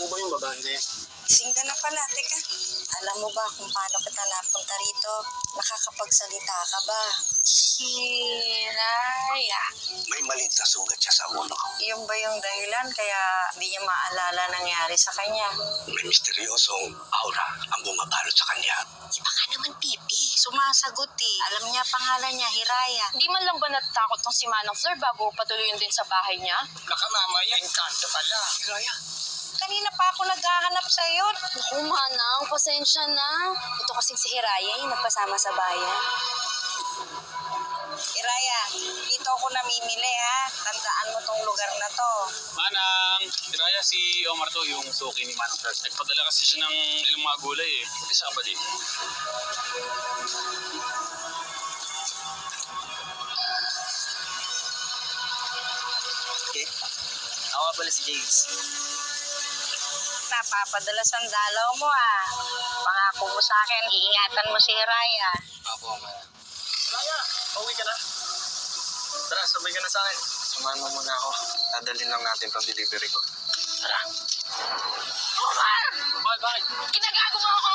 po ba yung babae na yan? Gising ka na pala, teka. Alam mo ba kung paano kita napunta rito? Nakakapagsalita ka ba? Si Raya. May maliit na sugat siya sa ulo. Yung ba yung dahilan kaya di niya maalala nangyari sa kanya? May misteryosong aura ang bumabalot sa kanya. Iba ka naman, Pipi. Sumasagot eh. Alam niya pangalan niya, Hiraya. Di man lang ba natatakot tong si Manong Fleur bago patuloyin din sa bahay niya? Baka mamaya, engkanto pala. Hiraya. Kanina pa ako naghahanap sa'yo. Naku, Manang, pasensya na. Ito kasing si Hiraya, nagpasama sa bayan. Hiraya, dito ako namimili ha. Tandaan mo tong lugar na to. Manang, Tiraya, si Omar to, yung suki ni Manang First. Nagpadala kasi siya ng ilang mga gulay eh. Isa ka ba dito? Okay. Ako nga pala si James. Napapadala sandalaw mo ah. Pangako mo sa akin, iingatan mo si Hiraya. Apo, Manang. Hiraya, pauwi ka na. Tara, sabay ka na sa akin. Samahan mo muna ako. Dadalhin lang natin pang delivery ko. Tara. Omar! Mahal, bakit? Ginagago mo ako!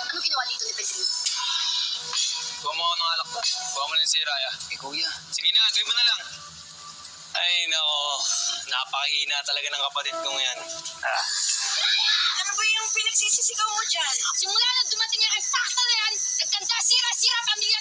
Ano ginawa dito ni Pedro? Kuha mo ako ng alak to. Kuha mo na si Raya. Kuya. Sige na, gawin mo na lang. Ay, nako. Napakahina talaga ng kapatid kong yan. Ano ba yung pinagsisisigaw mo dyan? Simula na dumating yung impacta na yan, nagkanda sira-sira pamilya